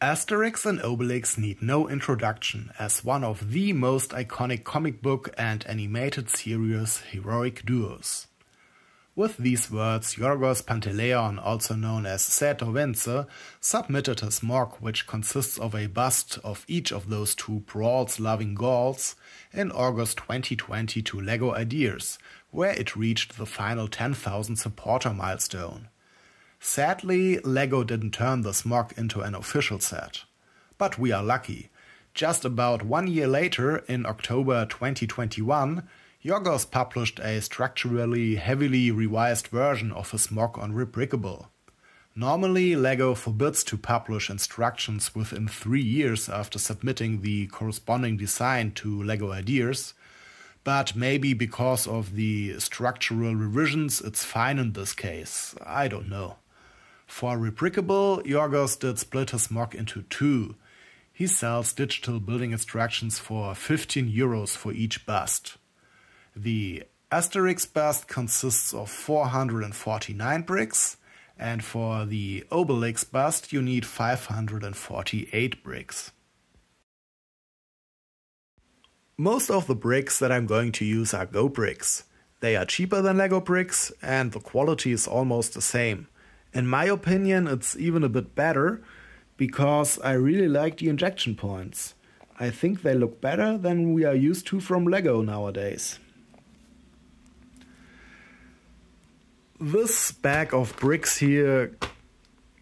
Asterix and Obelix need no introduction as one of the most iconic comic book and animated series heroic duos. With these words, Yorgos Panteleon, also known as ZetoVince, submitted his MOC, which consists of a bust of each of those two brawls-loving Gauls, in August 2020 to LEGO Ideas, where it reached the final 10,000 supporter milestone. Sadly, LEGO didn't turn this MOC into an official set. But we are lucky. Just about 1 year later, in October 2021, Yorgos published a structurally heavily revised version of his MOC on Rebrickable. Normally, LEGO forbids to publish instructions within 3 years after submitting the corresponding design to LEGO Ideas, but maybe because of the structural revisions it's fine in this case, I don't know. For Rebrickable, Yorgos did split his MOC into two. He sells digital building instructions for €15 for each bust. The Asterix bust consists of 449 bricks, and for the Obelix bust you need 548 bricks. Most of the bricks that I'm going to use are Gobricks. They are cheaper than LEGO bricks and the quality is almost the same. In my opinion, it's even a bit better, because I really like the injection points. I think they look better than we are used to from LEGO nowadays. This bag of bricks here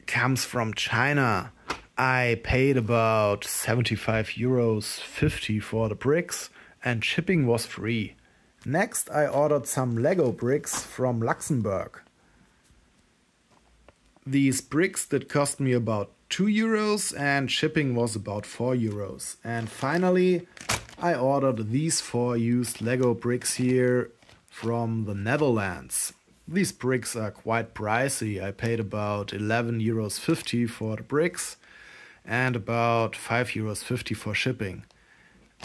comes from China. I paid about €75.50 for the bricks and shipping was free. Next I ordered some LEGO bricks from Luxembourg. These bricks did cost me about €2 and shipping was about €4. And finally I ordered these 4 used LEGO bricks here from the Netherlands. These bricks are quite pricey. I paid about €11.50 for the bricks and about €5.50 for shipping.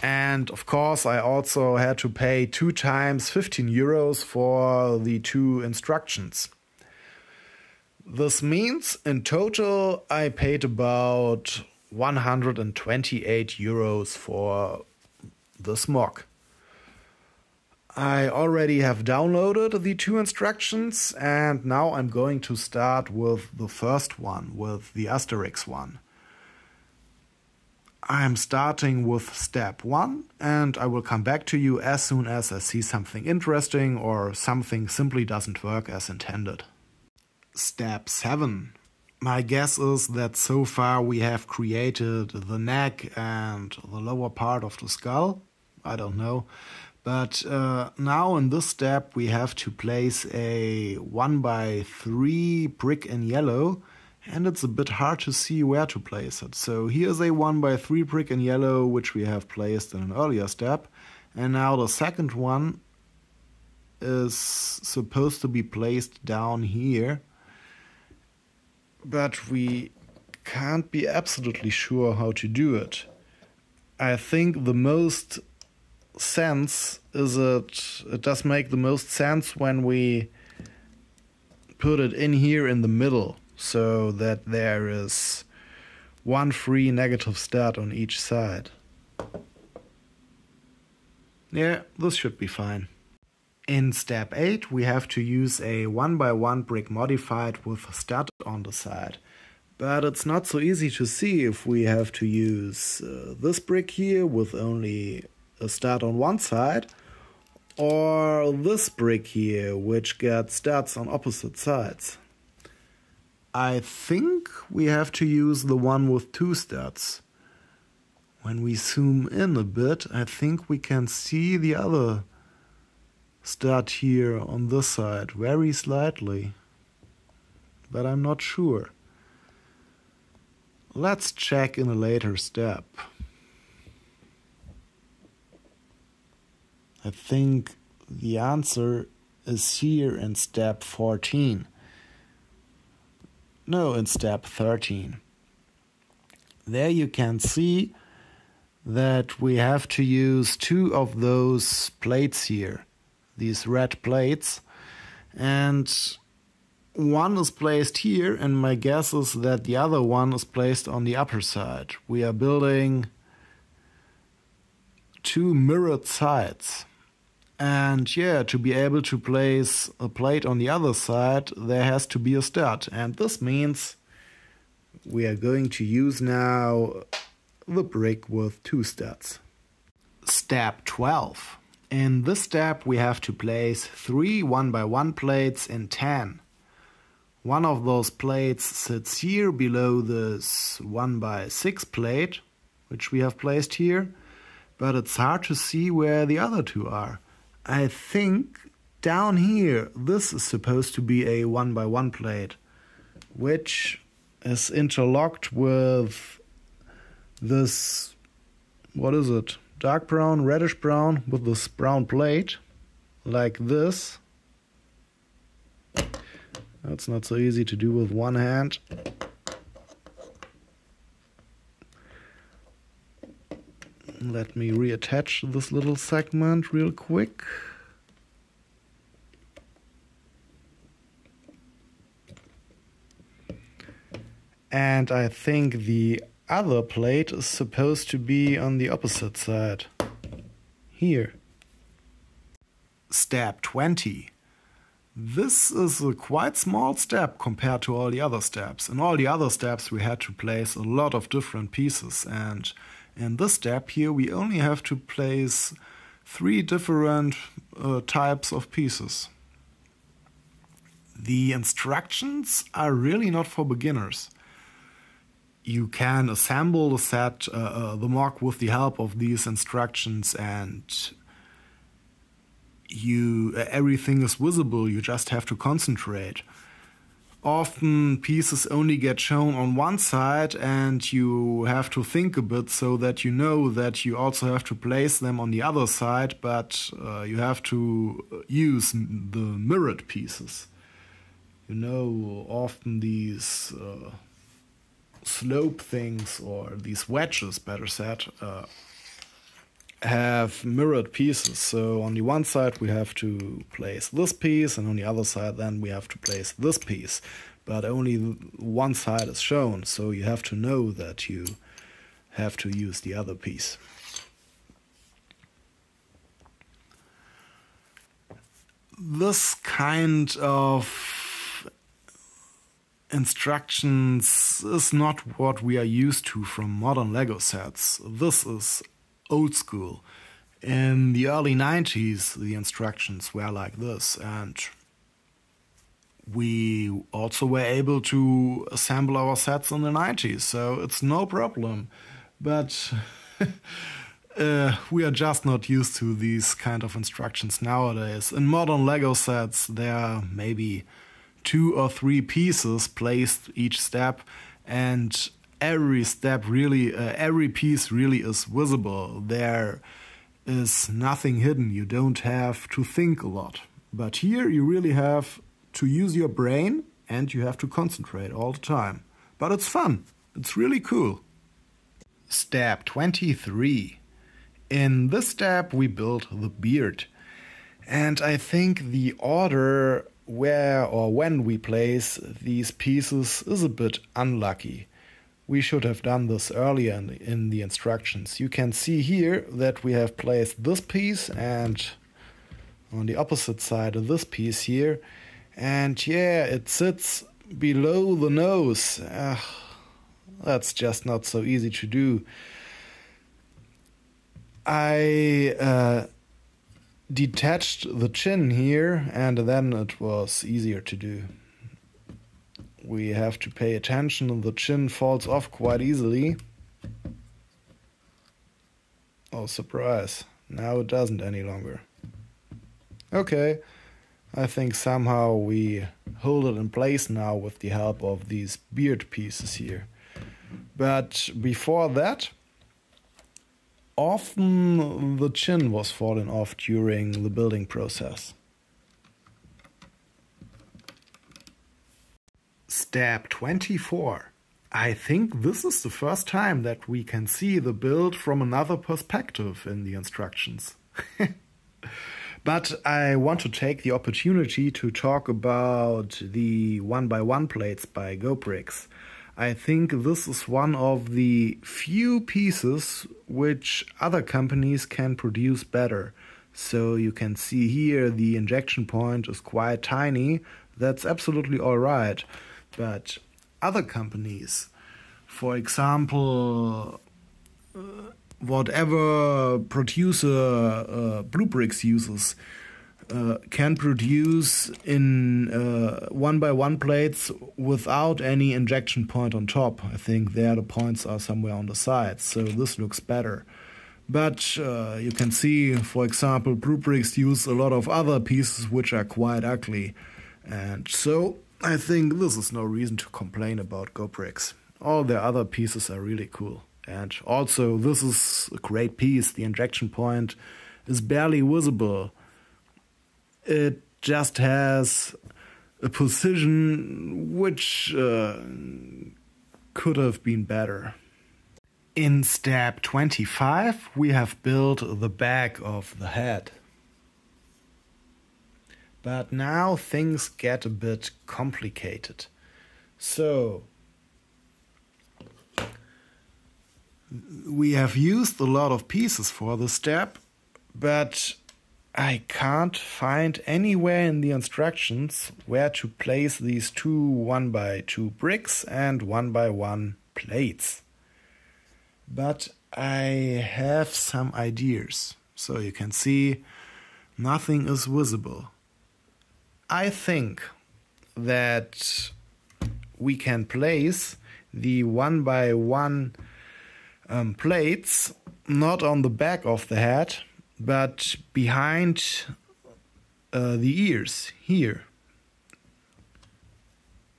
And of course I also had to pay 2 times €15 for the 2 instructions. This means in total I paid about €128 for this MOC. I already have downloaded the 2 instructions and now I'm going to start with the first one, with the Asterix one. I'm starting with step 1 and I will come back to you as soon as I see something interesting or something simply doesn't work as intended. Step 7. My guess is that so far we have created the neck and the lower part of the skull. I don't know. But now in this step we have to place a 1x3 brick in yellow and it's a bit hard to see where to place it. So here's a 1x3 brick in yellow which we have placed in an earlier step, and now the second one is supposed to be placed down here. But we can't be absolutely sure how to do it. I think the most sense is it does make the most sense when we put it in here in the middle, so that there is 1 free negative stud on each side. Yeah, this should be fine. In step 8 we have to use a 1x1 brick modified with a stud on the side. But it's not so easy to see if we have to use this brick here with only a stud on one side, or this brick here which gets studs on opposite sides. I think we have to use the one with 2 studs. When we zoom in a bit, I think we can see the other stud here on this side very slightly, but I'm not sure. Let's check in a later step. I think the answer is here in step 14. No, in step 13. There you can see that we have to use 2 of those plates here, these red plates, and one is placed here, and my guess is that the other one is placed on the upper side. We are building two mirrored sides. And yeah, to be able to place a plate on the other side, there has to be a stud. And this means we are going to use now the brick with two studs. Step 12. In this step we have to place 3 1x1 plates in 10. One of those plates sits here below this 1x6 plate, which we have placed here, but it's hard to see where the other two are. I think down here this is supposed to be a 1x1 plate, which is interlocked with this, what is it, dark brown, reddish brown, with this brown plate, like this. That's not so easy to do with one hand. Let me reattach this little segment real quick. And I think the other plate is supposed to be on the opposite side. Here. Step 20. This is a quite small step compared to all the other steps. In all the other steps we had to place a lot of different pieces, and in this step here we only have to place 3 different types of pieces. The instructions are really not for beginners. You can assemble the set, the MOC, with the help of these instructions, and everything is visible. You just have to concentrate. Often pieces only get shown on one side, and you have to think a bit so that you know that you also have to place them on the other side, but you have to use the mirrored pieces. You know, often these slope things, or these wedges, better said, have mirrored pieces. So on the one side we have to place this piece, and on the other side then we have to place this piece. But only one side is shown, so you have to know that you have to use the other piece. This kind of instructions is not what we are used to from modern Lego sets. This is old school. In the early 90s the instructions were like this, and we also were able to assemble our sets in the 90s, so it's no problem. But we are just not used to these kind of instructions nowadays. In modern Lego sets there are maybe 2 or 3 pieces placed each step, and every step really, every piece really is visible. There is nothing hidden. You don't have to think a lot. But here you really have to use your brain, and you have to concentrate all the time. But it's fun. It's really cool. Step 23. In this step we build the beard. And I think the order where or when we place these pieces is a bit unlucky. We should have done this earlier in the instructions. You can see here that we have placed this piece, and on the opposite side of this piece here. And yeah, it sits below the nose. That's just not so easy to do. I detached the chin here, and then it was easier to do. We have to pay attention, the chin falls off quite easily. Oh, surprise. Now it doesn't any longer. Okay, I think somehow we hold it in place now with the help of these beard pieces here. But before that, often the chin was falling off during the building process. Step 24. I think this is the first time that we can see the build from another perspective in the instructions. But I want to take the opportunity to talk about the 1x1 plates by Gobricks. I think this is one of the few pieces which other companies can produce better. So you can see here the injection point is quite tiny. That's absolutely alright. But other companies, for example, whatever producer Gobricks uses, can produce in 1x1 plates without any injection point on top. I think there the points are somewhere on the sides, so this looks better. But you can see, for example, Gobricks use a lot of other pieces which are quite ugly. And so I think this is no reason to complain about Gobricks. All their other pieces are really cool. And also, this is a great piece. The injection point is barely visible. It just has a position which could have been better. In step 25, we have built the back of the head. But now things get a bit complicated. So, we have used a lot of pieces for this step, but I can't find anywhere in the instructions where to place these two 1x2 bricks and 1x1 plates. But I have some ideas. So you can see nothing is visible. I think that we can place the 1x1 plates not on the back of the head, but behind the ears here,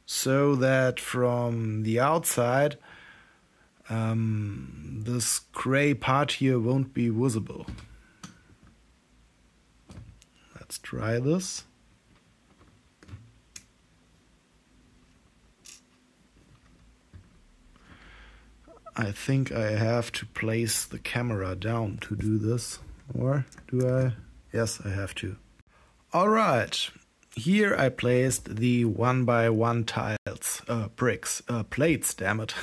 so that from the outside this gray part here won't be visible. Let's try this. I think I have to place the camera down to do this. Or do I? Yes, I have to. Alright, here I placed the 1x1 tiles, bricks, plates, damn it.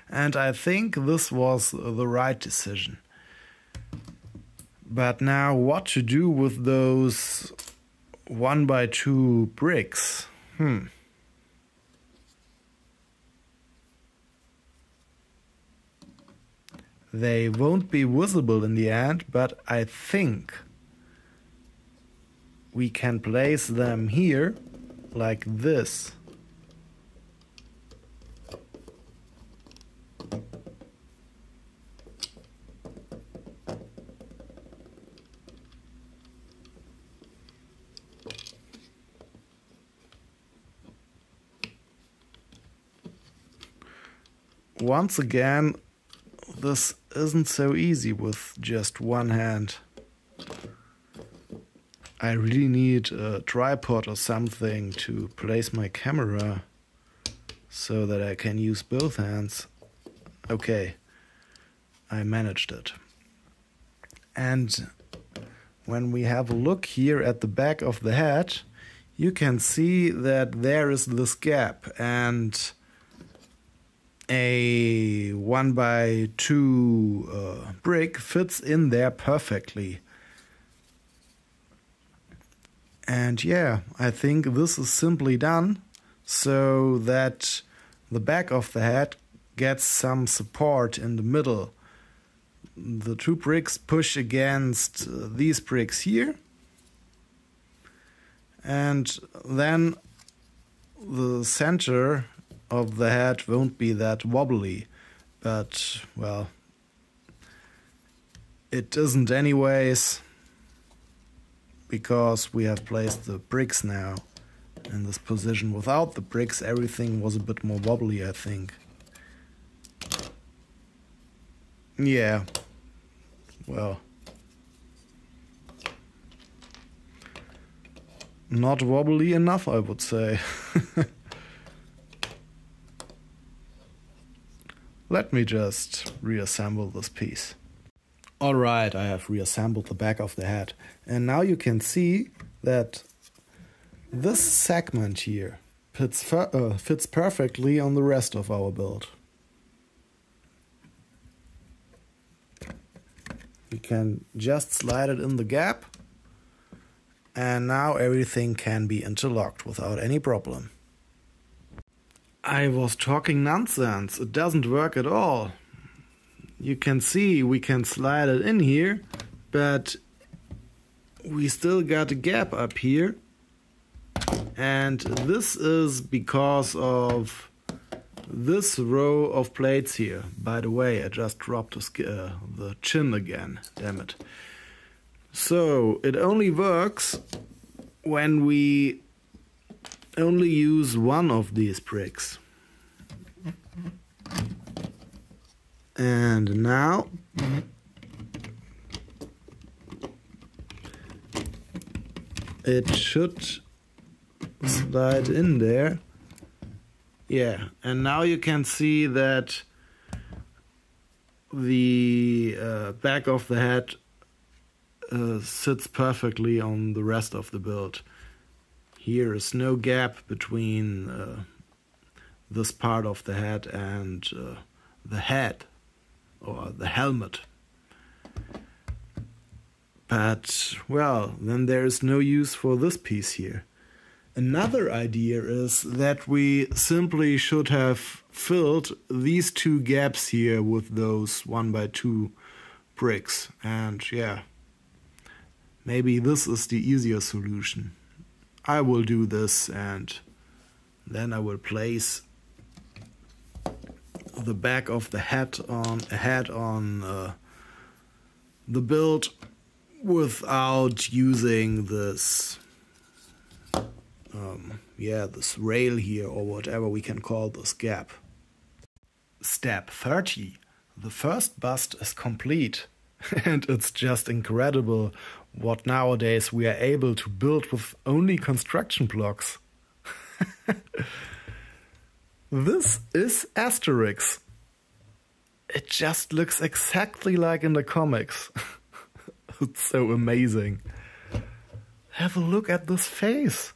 And I think this was the right decision. But now what to do with those 1x2 bricks? They won't be visible in the end, but I think we can place them here like this. Once again, this isn't so easy with just one hand. I really need a tripod or something to place my camera so that I can use both hands. Okay, I managed it. And when we have a look here at the back of the head, you can see that there is this gap, and a 1x2 brick fits in there perfectly. And yeah, I think this is simply done so that the back of the head gets some support in the middle. The two bricks push against these bricks here, and then the center of the head won't be that wobbly, but well, it isn't anyways, because we have placed the bricks now in this position. Without the bricks, everything was a bit more wobbly, I think. Yeah, well, not wobbly enough, I would say. Let me just reassemble this piece. Alright, I have reassembled the back of the head. And now you can see that this segment here fits perfectly on the rest of our build. We can just slide it in the gap, and now everything can be interlocked without any problem. I was talking nonsense, it doesn't work at all. You can see we can slide it in here, but we still got a gap up here, and this is because of this row of plates here. By the way, I just dropped the chin again, damn it. So it only works when we only use one of these bricks. And now it should slide in there. Yeah, and now you can see that the back of the head sits perfectly on the rest of the build. Here is no gap between this part of the head and the head or the helmet. But, well, then there is no use for this piece here. Another idea is that we simply should have filled these two gaps here with those 1x2 bricks. And yeah, maybe this is the easier solution. I will do this, and then I will place the back of the head on the build without using this this rail here, or whatever we can call this gap. Step 30. The first bust is complete. And it's just incredible what nowadays we are able to build with only construction blocks. This is Asterix. It just looks exactly like in the comics. It's so amazing. Have a look at this face.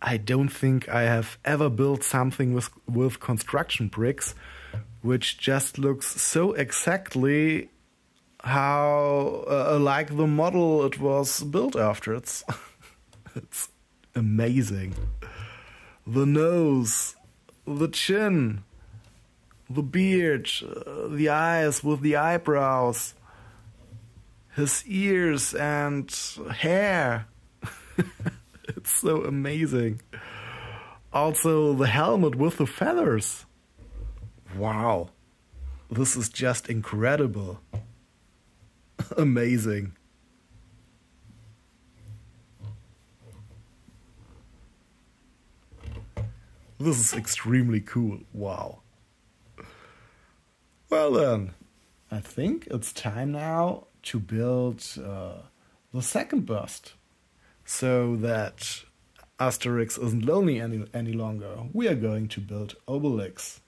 I don't think I have ever built something with construction bricks which just looks so exactly how like the model it was built after. It's amazing. The nose, the chin, the beard, the eyes with the eyebrows, his ears and hair. It's so amazing. Also the helmet with the feathers. Wow. This is just incredible. Amazing. This is extremely cool. Wow. Well then, I think it's time now to build the second bust, so that Asterix isn't lonely any longer. We are going to build Obelix.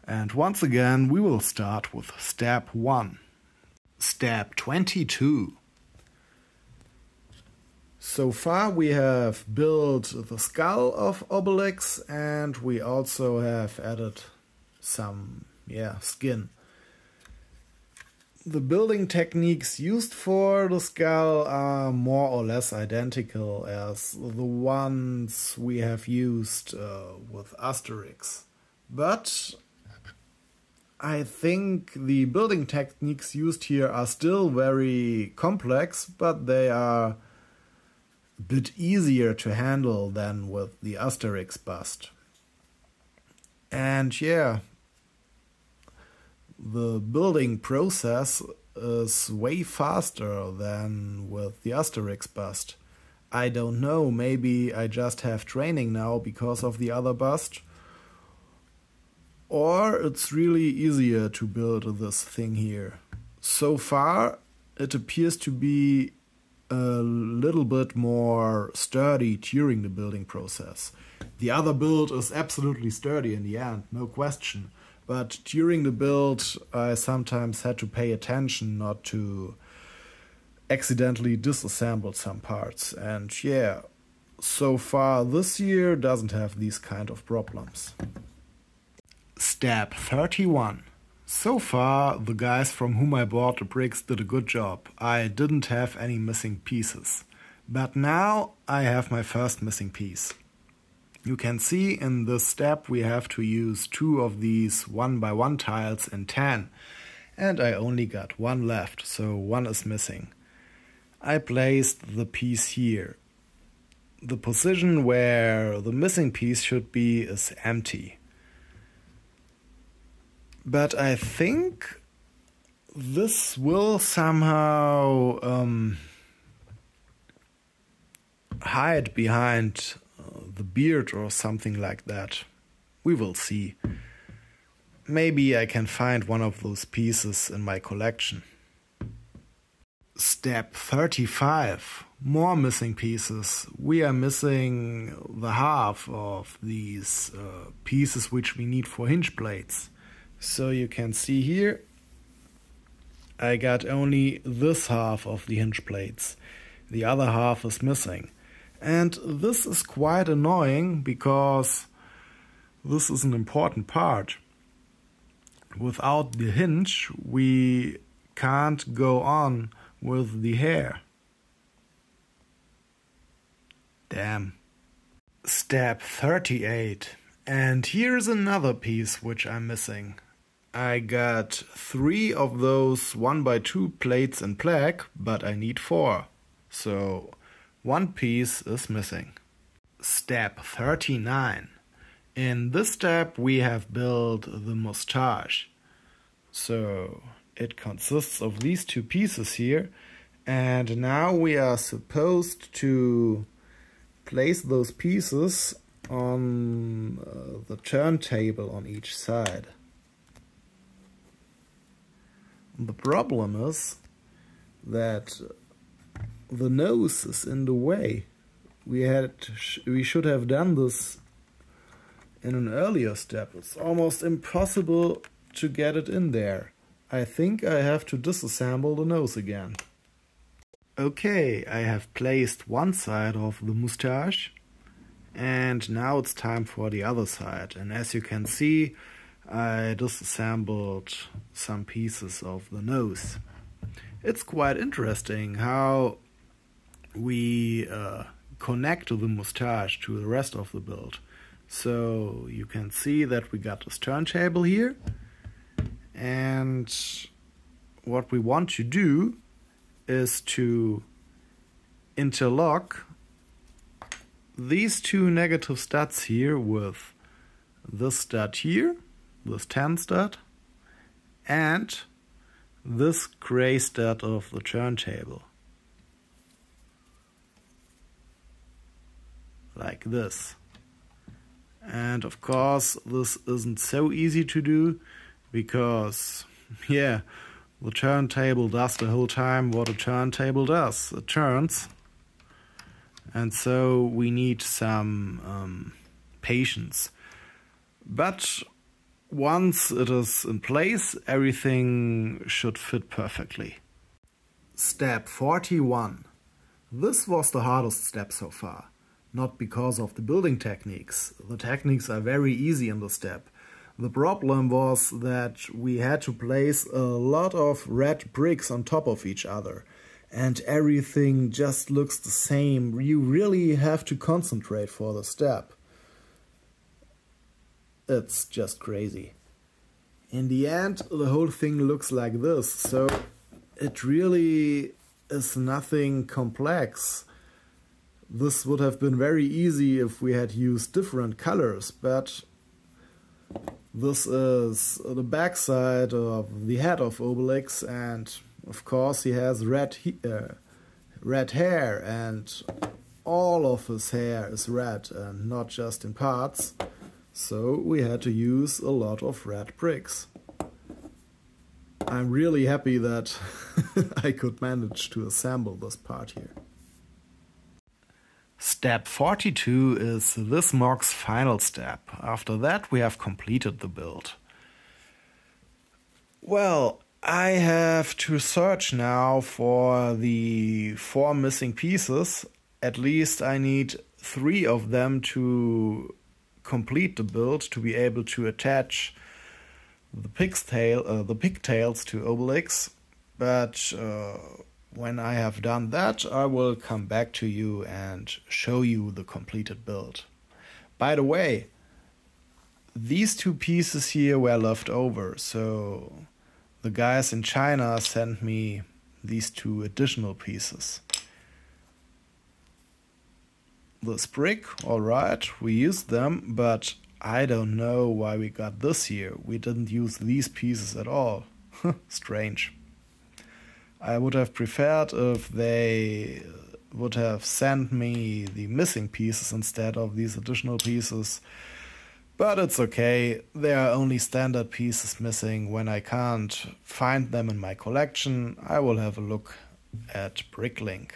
And once again, we will start with step 1. Step 22. So far we have built the skull of Obelix, and we also have added some skin. The building techniques used for the skull are more or less identical as the ones we have used with Asterix. But I think the building techniques used here are still very complex, but they are a bit easier to handle than with the Asterix bust. And yeah, the building process is way faster than with the Asterix bust. I don't know, maybe I just have training now because of the other bust. Or it's really easier to build this thing here. So far, it appears to be a little bit more sturdy during the building process. The other build is absolutely sturdy in the end, no question. but during the build I sometimes had to pay attention not to accidentally disassemble some parts, and yeah, so far this year doesn't have these kind of problems. Step 31. So far the guys from whom I bought the bricks did a good job. I didn't have any missing pieces. But now I have my first missing piece. You can see in this step we have to use 2 of these 1x1 tiles in 10, and I only got 1 left, so 1 is missing. I placed the piece here. The position where the missing piece should be is empty. But I think this will somehow hide behind the beard or something like that. We will see. Maybe I can find one of those pieces in my collection. Step 35. More missing pieces. We are missing the half of these pieces which we need for hinge plates. So you can see here I got only this half of the hinge plates. The other half is missing. And this is quite annoying because this is an important part. Without the hinge we can't go on with the hair. Damn. Step 38. And here's another piece which I'm missing. I got 3 of those 1x2 plates in black, but I need 4. So 1 piece is missing. Step 39. In this step we have built the moustache. So it consists of these 2 pieces here, and now we are supposed to place those pieces on the turntable on each side. The problem is that the nose is in the way. We should have done this in an earlier step. It's almost impossible to get it in there. I think I have to disassemble the nose again. Okay, I have placed one side of the moustache, and now it's time for the other side. And as you can see, I disassembled some pieces of the nose. It's quite interesting how we connect the moustache to the rest of the build. So you can see that we got this turntable here, and what we want to do is to interlock these 2 negative studs here with this stud here, this 10 stud, and this gray stud of the turntable. Like this. And of course this isn't so easy to do because, yeah, the turntable does the whole time what a turntable does. It turns. And so we need some patience. But once it is in place, everything should fit perfectly. Step 41. This was the hardest step so far. Not because of the building techniques. The techniques are very easy in the step. The problem was that we had to place a lot of red bricks on top of each other. And everything just looks the same. You really have to concentrate for the step. It's just crazy. In the end, the whole thing looks like this. So it really is nothing complex. This would have been very easy if we had used different colors, but this is the backside of the head of Obelix, and of course he has red hair, and all of his hair is red and not just in parts, so we had to use a lot of red bricks. I'm really happy that I could manage to assemble this part here. Step 42 is this MOC's final step. After that we have completed the build. Well, I have to search now for the 4 missing pieces. At least I need 3 of them to complete the build, to be able to attach the pigtails to Obelix. But when I have done that, I will come back to you and show you the completed build. By the way, these 2 pieces here were left over, so the guys in China sent me these 2 additional pieces. This brick, alright, we used them, but I don't know why we got this here. We didn't use these pieces at all. Strange. I would have preferred if they would have sent me the missing pieces instead of these additional pieces. But it's okay, there are only standard pieces missing. When I can't find them in my collection, I will have a look at Bricklink.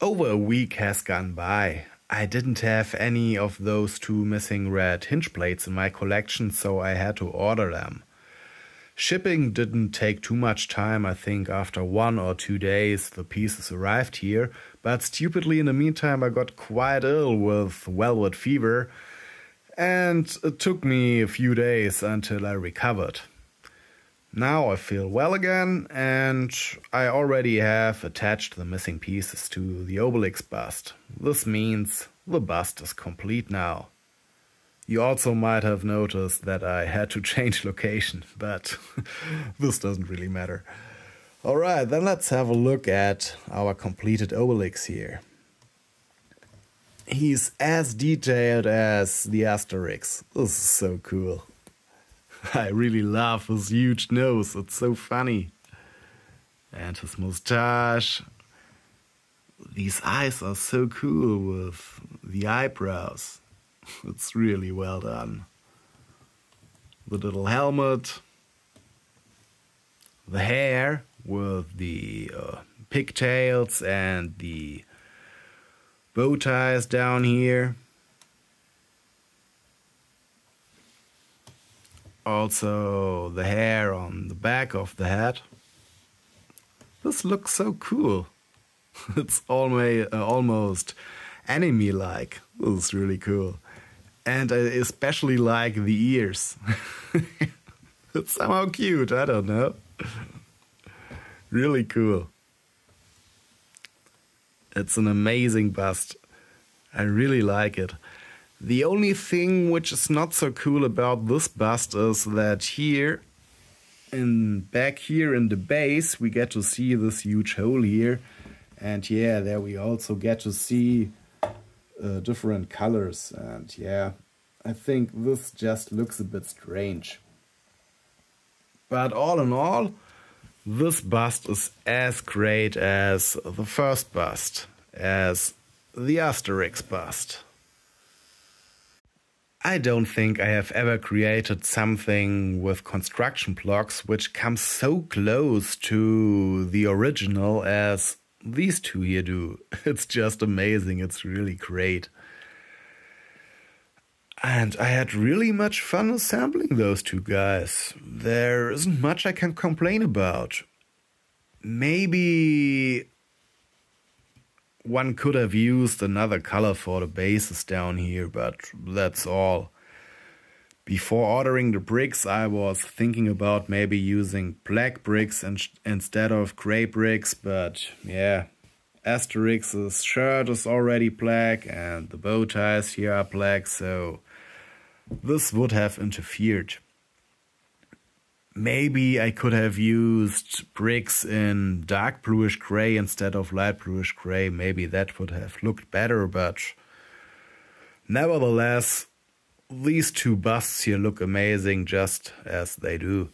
Over a week has gone by. I didn't have any of those 2 missing red hinge plates in my collection, so I had to order them. Shipping didn't take too much time. I think after 1 or 2 days the pieces arrived here, but stupidly in the meantime I got quite ill with velvet fever, and it took me a few days until I recovered. Now I feel well again, and I already have attached the missing pieces to the Obelix bust. This means the bust is complete now. You also might have noticed that I had to change location, but this doesn't really matter. Alright, then let's have a look at our completed Obelix here. He's as detailed as the Asterix. This is so cool. I really love his huge nose, it's so funny. And his moustache. These eyes are so cool with the eyebrows. It's really well done. The little helmet. The hair with the pigtails and the bow ties down here. Also the hair on the back of the head. This looks so cool. It's almost anime-like. This is really cool. And I especially like the ears. It's somehow cute, I don't know. Really cool. It's an amazing bust. I really like it. The only thing which is not so cool about this bust is that back here in the base we get to see this huge hole here. And yeah, there we also get to see different colors, and yeah, I think this just looks a bit strange. But all in all, this bust is as great as the first bust, as the Asterix bust. I don't think I have ever created something with construction blocks which comes so close to the original as these 2 here do. It's just amazing, it's really great. And I had really much fun assembling those 2 guys. There isn't much I can complain about. Maybe one could have used another color for the bases down here, but that's all. Before ordering the bricks, I was thinking about maybe using black bricks instead of gray bricks, but yeah, Asterix's shirt is already black and the bow ties here are black, so this would have interfered. Maybe I could have used bricks in dark bluish gray instead of light bluish gray. Maybe that would have looked better, but nevertheless, these 2 busts here look amazing just as they do.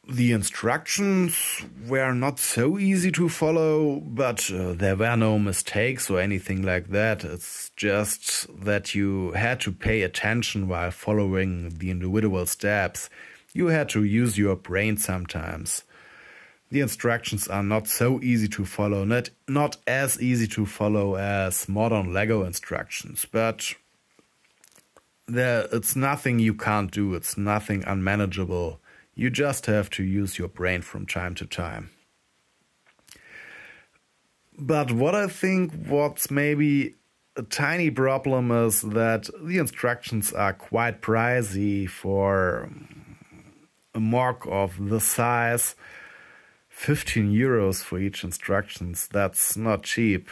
The instructions were not so easy to follow, but there were no mistakes or anything like that. It's just that you had to pay attention while following the individual steps. You had to use your brain sometimes. The instructions are not so easy to follow, not as easy to follow as modern Lego instructions, but it's nothing you can't do, it's nothing unmanageable. You just have to use your brain from time to time. But what I think what's maybe a tiny problem is that the instructions are quite pricey for a MOC of this size. 15 euros for each instructions, that's not cheap,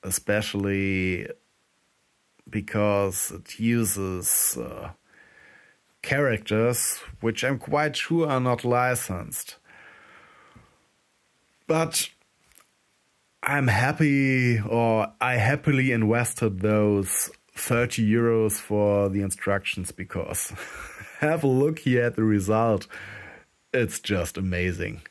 especially because it uses characters which I'm quite sure are not licensed. But I'm happy, or I happily invested those 30 euros for the instructions, because have a look here at the result. It's just amazing.